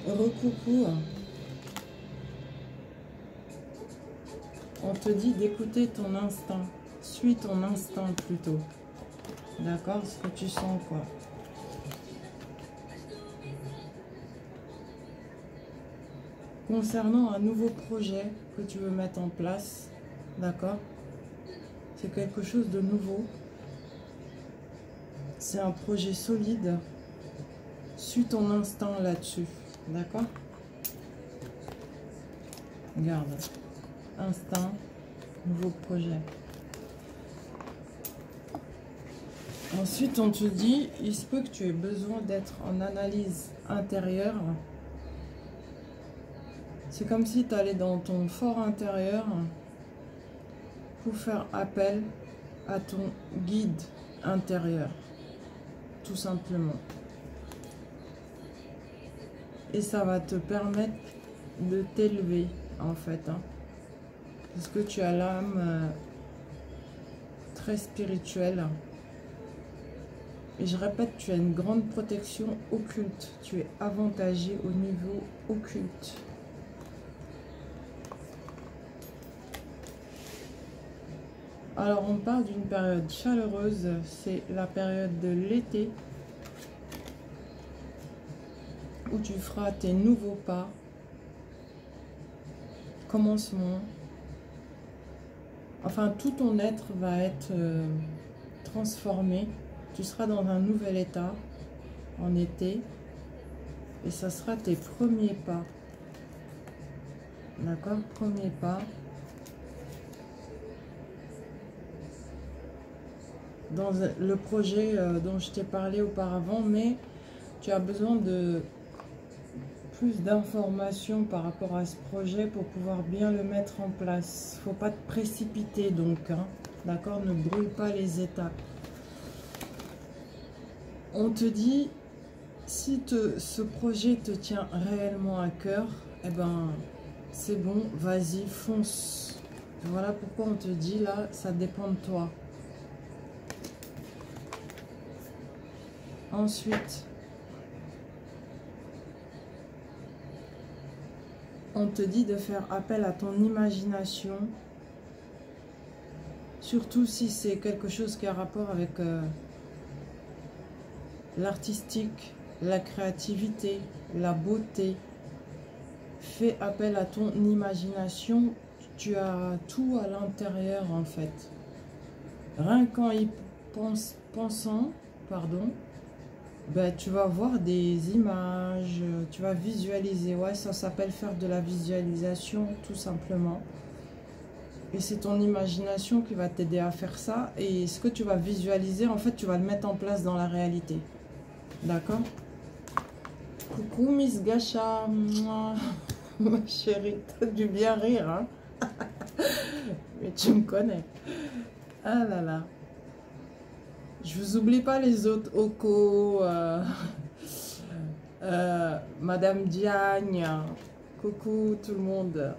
Recoucou. On te dit d'écouter ton instinct. Suis ton instinct plutôt. D'accord? Ce que tu sens, quoi. Concernant un nouveau projet que tu veux mettre en place, d'accord? C'est quelque chose de nouveau. C'est un projet solide. Suis ton instinct là-dessus, d'accord? Regarde. Instinct, nouveau projet. Ensuite, on te dit, il se peut que tu aies besoin d'être en analyse intérieure. C'est comme si tu allais dans ton fort intérieur pour faire appel à ton guide intérieur, tout simplement. Et ça va te permettre de t'élever, en fait. Parce que tu as l'âme très spirituelle. Et je répète, tu as une grande protection occulte. Tu es avantagé au niveau occulte. Alors, on parle d'une période chaleureuse. C'est la période de l'été où tu feras tes nouveaux pas, commencement. Enfin, tout ton être va être transformé. Tu seras dans un nouvel état en été et ça sera tes premiers pas. D'accord? Premiers pas. Dans le projet dont je t'ai parlé auparavant, mais tu as besoin de plus d'informations par rapport à ce projet pour pouvoir bien le mettre en place. Faut pas te précipiter donc, hein, d'accord? Ne brûle pas les étapes. On te dit, si ce projet te tient réellement à cœur, eh ben c'est bon, vas-y, fonce. Voilà pourquoi on te dit là, ça dépend de toi. Ensuite, on te dit de faire appel à ton imagination, surtout si c'est quelque chose qui a rapport avec l'artistique, la créativité, la beauté. Fais appel à ton imagination, tu as tout à l'intérieur en fait. Rien qu'en y pensant, pardon, ben, tu vas voir des images, tu vas visualiser. Ouais, ça s'appelle faire de la visualisation, tout simplement. Et c'est ton imagination qui va t'aider à faire ça. Et ce que tu vas visualiser, en fait, tu vas le mettre en place dans la réalité. D'accord? Coucou Miss Gacha. Ma chérie, t'as dû bien rire, hein? Mais tu me connais. Ah là là. Je vous oublie pas les autres. Oko, Madame Diagne, coucou tout le monde.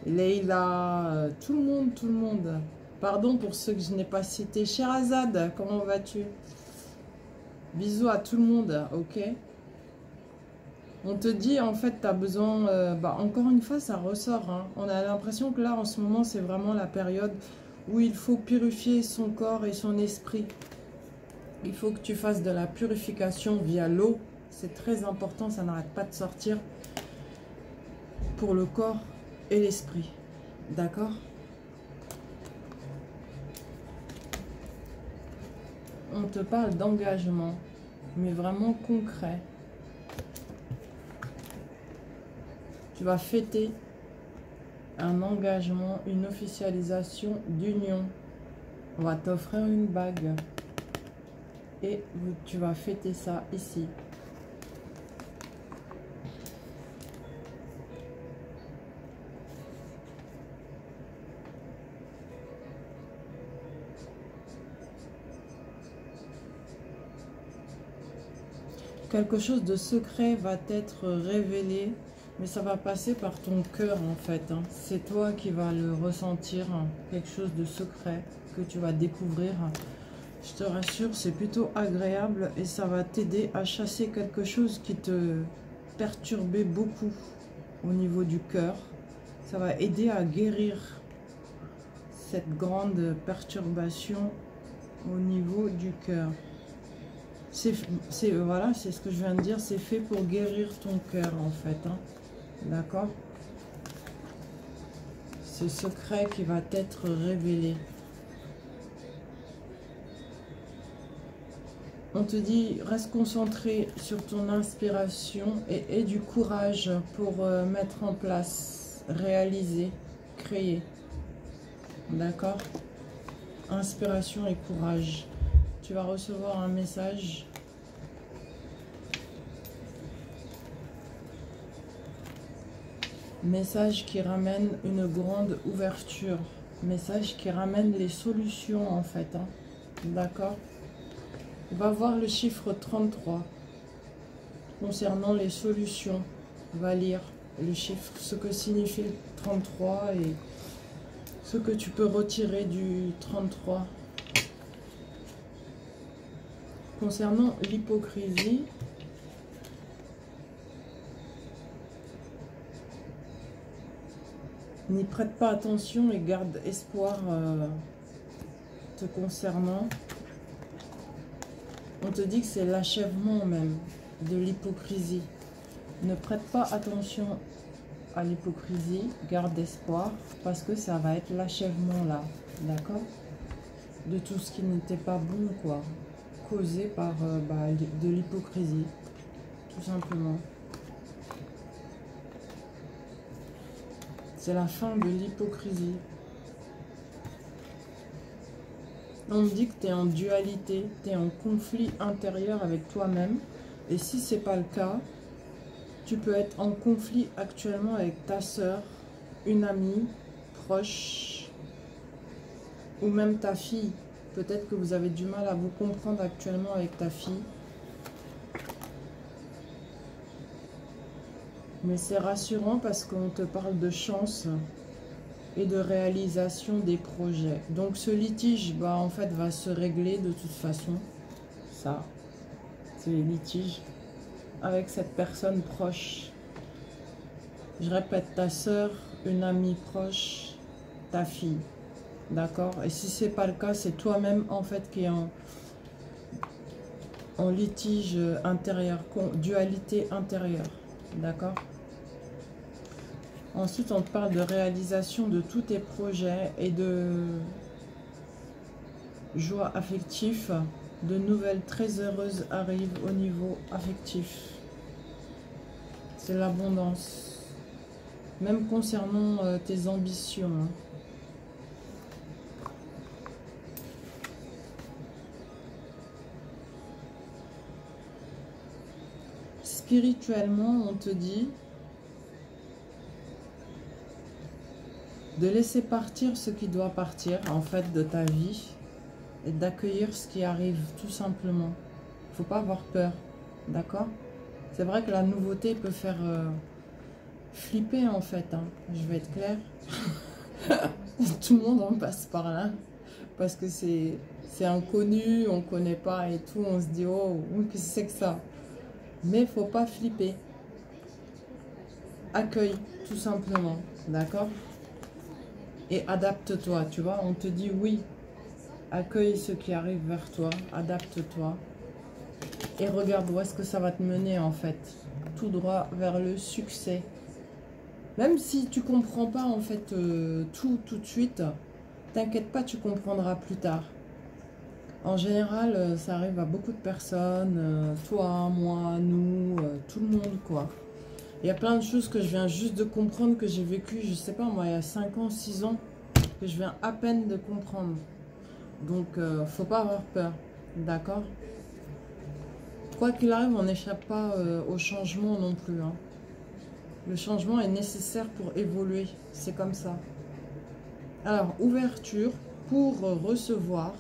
Leïla, tout le monde. Pardon pour ceux que je n'ai pas cités. Sherazade, comment vas-tu? Bisous à tout le monde, ok? On te dit, en fait, tu as besoin... encore une fois, ça ressort. Hein. On a l'impression que là, en ce moment, c'est vraiment la période où il faut purifier son corps et son esprit. Il faut que tu fasses de la purification via l'eau. C'est très important, ça n'arrête pas de sortir pour le corps et l'esprit. D'accord? On te parle d'engagement, mais vraiment concret. Tu vas fêter un engagement, une officialisation d'union. On va t'offrir une bague. Et tu vas fêter ça ici. Quelque chose de secret va être révélé, mais ça va passer par ton cœur en fait. Hein. C'est toi qui vas le ressentir, hein. Quelque chose de secret que tu vas découvrir. Je te rassure, c'est plutôt agréable et ça va t'aider à chasser quelque chose qui te perturber beaucoup au niveau du cœur. Ça va aider à guérir cette grande perturbation au niveau du cœur. Voilà, c'est ce que je viens de dire, c'est fait pour guérir ton cœur en fait. Hein. D'accord? Ce secret qui va t'être révélé. On te dit, reste concentré sur ton inspiration et aie du courage pour mettre en place, réaliser, créer. D'accord? Inspiration et courage. Tu vas recevoir un message. Message qui ramène une grande ouverture. Message qui ramène les solutions en fait. Hein. D'accord? On va voir le chiffre 33 concernant les solutions. On va lire le chiffre, ce que signifie le 33 et ce que tu peux retirer du 33. Concernant l'hypocrisie, n'y prête pas attention et garde espoir te concernant. On te dit que c'est l'achèvement même de l'hypocrisie. Ne prête pas attention à l'hypocrisie, garde espoir, parce que ça va être l'achèvement là, d'accord? De tout ce qui n'était pas bon, quoi. Causé par de l'hypocrisie, tout simplement. C'est la fin de l'hypocrisie. On me dit que tu es en dualité, tu es en conflit intérieur avec toi-même. Et si ce n'est pas le cas, tu peux être en conflit actuellement avec ta soeur, une amie, proche, ou même ta fille. Peut-être que vous avez du mal à vous comprendre actuellement avec ta fille. Mais c'est rassurant parce qu'on te parle de chance et de réalisation des projets. Donc ce litige, en fait, va se régler de toute façon. Ça, c'est les litiges avec cette personne proche. Je répète, ta soeur, une amie proche, ta fille. D'accord? Et si c'est pas le cas, c'est toi-même en fait qui est en litige intérieur, dualité intérieure. D'accord? Ensuite, on te parle de réalisation de tous tes projets et de joie affective. De nouvelles très heureuses arrivent au niveau affectif. C'est l'abondance. Même concernant tes ambitions. Hein. Spirituellement, on te dit de laisser partir ce qui doit partir, en fait, de ta vie, et d'accueillir ce qui arrive, tout simplement. Il ne faut pas avoir peur, d'accord? C'est vrai que la nouveauté peut faire flipper, en fait, hein. Je vais être claire. Tout le monde en passe par là, parce que c'est inconnu, on ne connaît pas et tout, on se dit, oh, qu'est-ce que c'est que ça? Mais il ne faut pas flipper. Accueille, tout simplement, d'accord? Et adapte-toi, tu vois, on te dit oui, accueille ce qui arrive vers toi, adapte-toi et regarde où est-ce que ça va te mener en fait, tout droit vers le succès. Même si tu comprends pas en fait tout de suite, t'inquiète pas, tu comprendras plus tard. En général, ça arrive à beaucoup de personnes, toi, moi, nous, tout le monde quoi. Il y a plein de choses que je viens juste de comprendre, que j'ai vécu, je sais pas moi, il y a 5 ans, 6 ans, que je viens à peine de comprendre. Donc, faut pas avoir peur, d'accord? Quoi qu'il arrive, on n'échappe pas au changement non plus. Hein. Le changement est nécessaire pour évoluer, c'est comme ça. Alors, ouverture pour recevoir.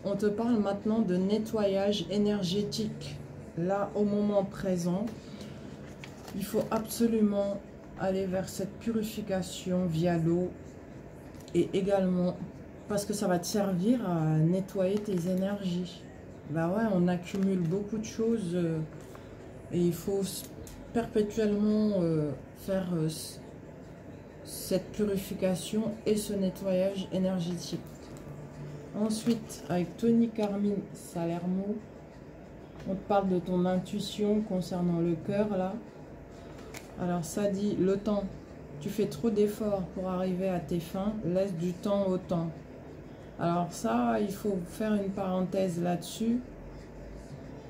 On te parle maintenant de nettoyage énergétique. Là, au moment présent, il faut absolument aller vers cette purification via l'eau et également parce que ça va te servir à nettoyer tes énergies. Bah ouais, on accumule beaucoup de choses et il faut perpétuellement faire cette purification et ce nettoyage énergétique. Ensuite, avec Tony Carmine Salermo, on te parle de ton intuition concernant le cœur là. Alors ça dit, le temps, tu fais trop d'efforts pour arriver à tes fins, laisse du temps au temps. Alors ça, il faut faire une parenthèse là-dessus.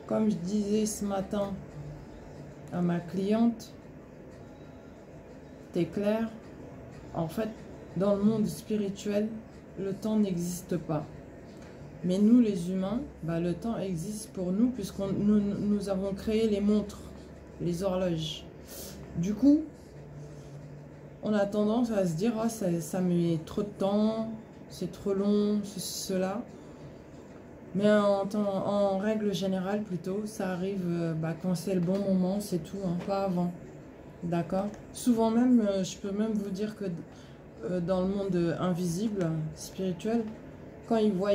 Comme je disais ce matin à ma cliente, t'es clair, en fait, dans le monde spirituel, le temps n'existe pas. Mais nous, les humains, bah, le temps existe pour nous puisque nous avons créé les montres, les horloges. Du coup, on a tendance à se dire, ah, ça met trop de temps, c'est trop long, cela. Mais en règle générale, plutôt, ça arrive quand c'est le bon moment, c'est tout, hein, pas avant. D'accord? Souvent même, je peux même vous dire que dans le monde invisible, spirituel, quand ils voient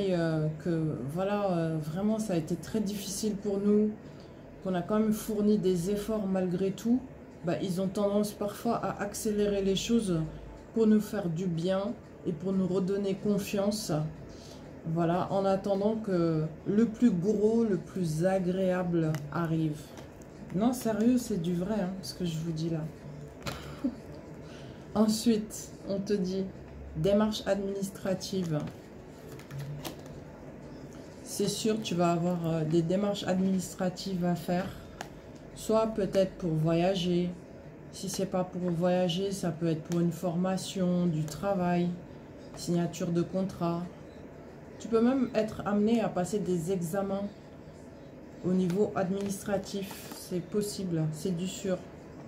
que voilà, vraiment ça a été très difficile pour nous, qu'on a quand même fourni des efforts malgré tout, bah, ils ont tendance parfois à accélérer les choses pour nous faire du bien et pour nous redonner confiance. Voilà, en attendant que le plus gros, le plus agréable arrive. Non, sérieux, c'est du vrai, hein, ce que je vous dis là. Ensuite, on te dit démarche administrative. C'est sûr, tu vas avoir des démarches administratives à faire. Soit peut-être pour voyager. Si c'est pas pour voyager, ça peut être pour une formation, du travail, signature de contrat. Tu peux même être amené à passer des examens au niveau administratif. C'est possible, c'est du sûr.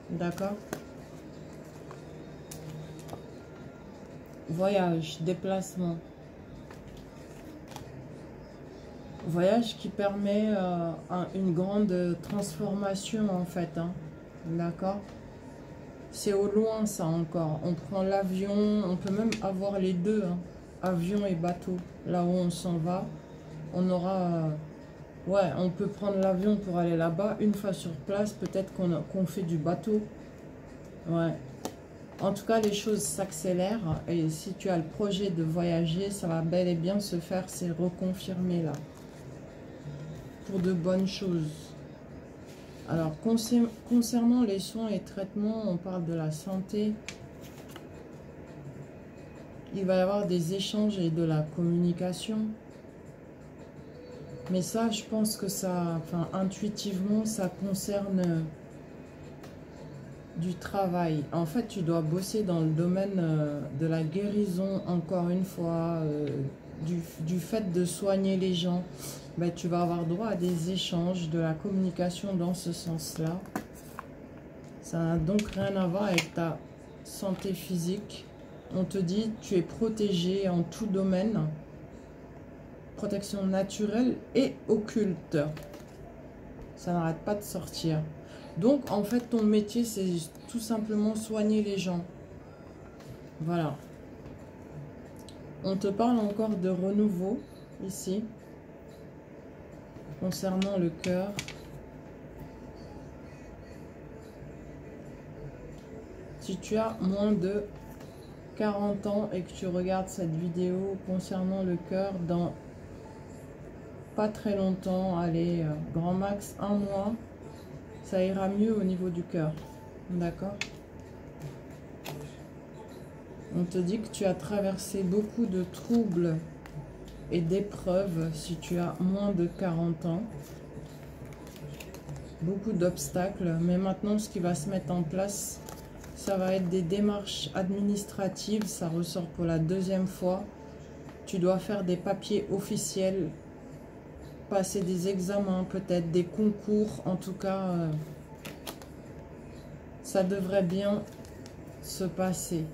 D'accord? Voyage, déplacement. Voyage qui permet une grande transformation en fait. Hein. D'accord? C'est au loin ça encore. On prend l'avion, on peut même avoir les deux. Hein. Avion et bateau. Là où on s'en va, on aura... ouais, on peut prendre l'avion pour aller là-bas. Une fois sur place, peut-être qu'on fait du bateau. Ouais. En tout cas, les choses s'accélèrent. Et si tu as le projet de voyager, ça va bel et bien se faire. C'est reconfirmé là. Pour de bonnes choses. Alors, concernant les soins et traitements, on parle de la santé. Il va y avoir des échanges et de la communication. Mais ça, je pense que ça, enfin, intuitivement, ça concerne du travail. En fait, tu dois bosser dans le domaine de la guérison, encore une fois, du fait de soigner les gens. Ben, tu vas avoir droit à des échanges, de la communication dans ce sens-là. Ça n'a donc rien à voir avec ta santé physique. On te dit, tu es protégé en tout domaine. Protection naturelle et occulte. Ça n'arrête pas de sortir. Donc, en fait, ton métier, c'est tout simplement soigner les gens. Voilà. On te parle encore de renouveau, ici. Concernant le cœur. Si tu as moins de 40 ans et que tu regardes cette vidéo concernant le cœur dans pas très longtemps, allez, grand max 1 mois, ça ira mieux au niveau du cœur. D'accord? On te dit que tu as traversé beaucoup de troubles et d'épreuves si tu as moins de 40 ans. Beaucoup d'obstacles, mais maintenant ce qui va se mettre en place, ça va être des démarches administratives, ça ressort pour la deuxième fois. Tu dois faire des papiers officiels, passer des examens, peut-être des concours, en tout cas, ça devrait bien se passer.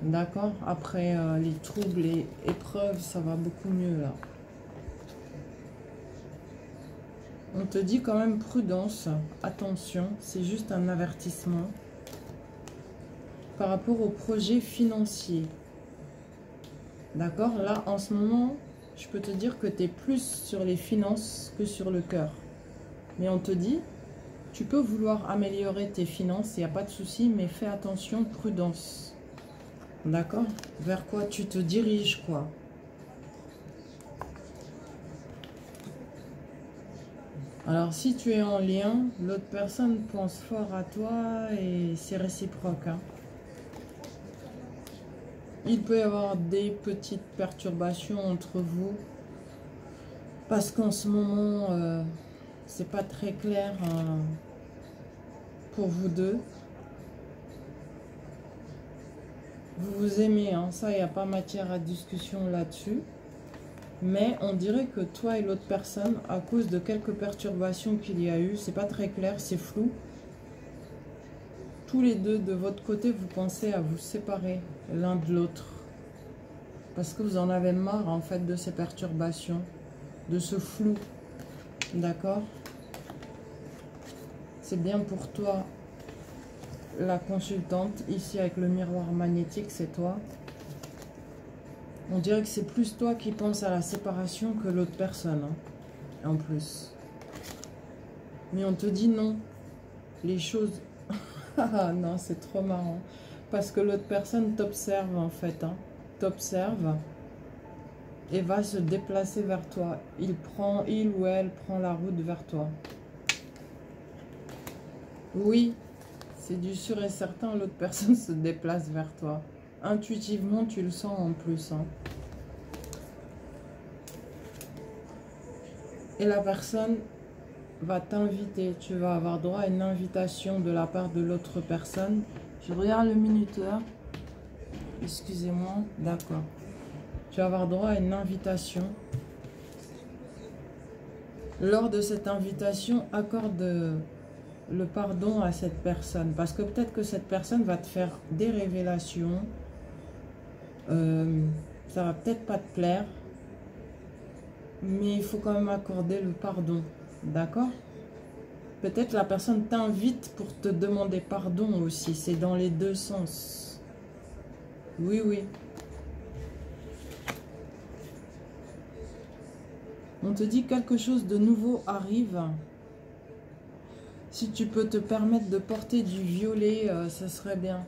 D'accord? Après les troubles et épreuves, ça va beaucoup mieux là. On te dit quand même prudence, attention, c'est juste un avertissement. Par rapport au projet financier. D'accord? Là, en ce moment, je peux te dire que tu es plus sur les finances que sur le cœur. Mais on te dit, Tu peux vouloir améliorer tes finances, il n'y a pas de souci, mais fais attention, prudence. D'accord? Vers quoi tu te diriges, quoi? Alors, si tu es en lien, l'autre personne pense fort à toi et c'est réciproque, hein. Il peut y avoir des petites perturbations entre vous parce qu'en ce moment, c'est pas très clair pour vous deux. Vous vous aimez, hein, ça, il n'y a pas matière à discussion là-dessus. Mais on dirait que toi et l'autre personne, à cause de quelques perturbations qu'il y a eu, c'est pas très clair, c'est flou. Tous les deux, de votre côté, vous pensez à vous séparer l'un de l'autre. Parce que vous en avez marre, en fait, de ces perturbations, de ce flou. D'accord? C'est bien pour toi, la consultante. Ici, avec le miroir magnétique, c'est toi. On dirait que c'est plus toi qui penses à la séparation que l'autre personne, hein, en plus. Mais on te dit non. Les choses... Ah non, c'est trop marrant. Parce que l'autre personne t'observe, en fait, hein. T'observe et va se déplacer vers toi. Il ou elle prend la route vers toi. Oui, c'est du sûr et certain, l'autre personne se déplace vers toi. Intuitivement, tu le sens en plus, hein. Et la personne va t'inviter. Tu vas avoir droit à une invitation de la part de l'autre personne. Je regarde le minuteur. Excusez-moi. D'accord. Tu vas avoir droit à une invitation. Lors de cette invitation, accorde le pardon à cette personne. Parce que peut-être que cette personne va te faire des révélations. Ça va peut-être pas te plaire. Mais il faut quand même accorder le pardon. D'accord? Peut-être la personne t'invite pour te demander pardon aussi. C'est dans les deux sens. Oui, oui. On te dit quelque chose de nouveau arrive. Si tu peux te permettre de porter du violet, ça serait bien.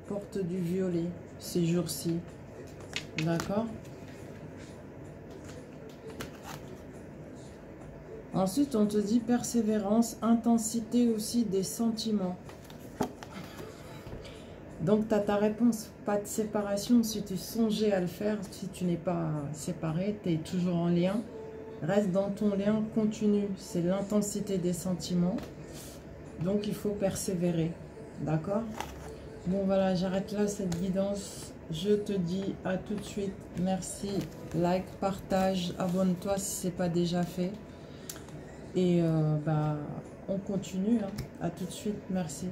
Porte du violet ces jours-ci. D'accord? Ensuite, on te dit persévérance, intensité aussi des sentiments. Donc, tu as ta réponse. Pas de séparation si tu songeais à le faire. Si tu n'es pas séparé, tu es toujours en lien. Reste dans ton lien, continue. C'est l'intensité des sentiments. Donc, il faut persévérer. D'accord? Bon, voilà, j'arrête là cette guidance. Je te dis à tout de suite. Merci. Like, partage, abonne-toi si ce n'est pas déjà fait. Et on continue. Hein. À tout de suite. Merci.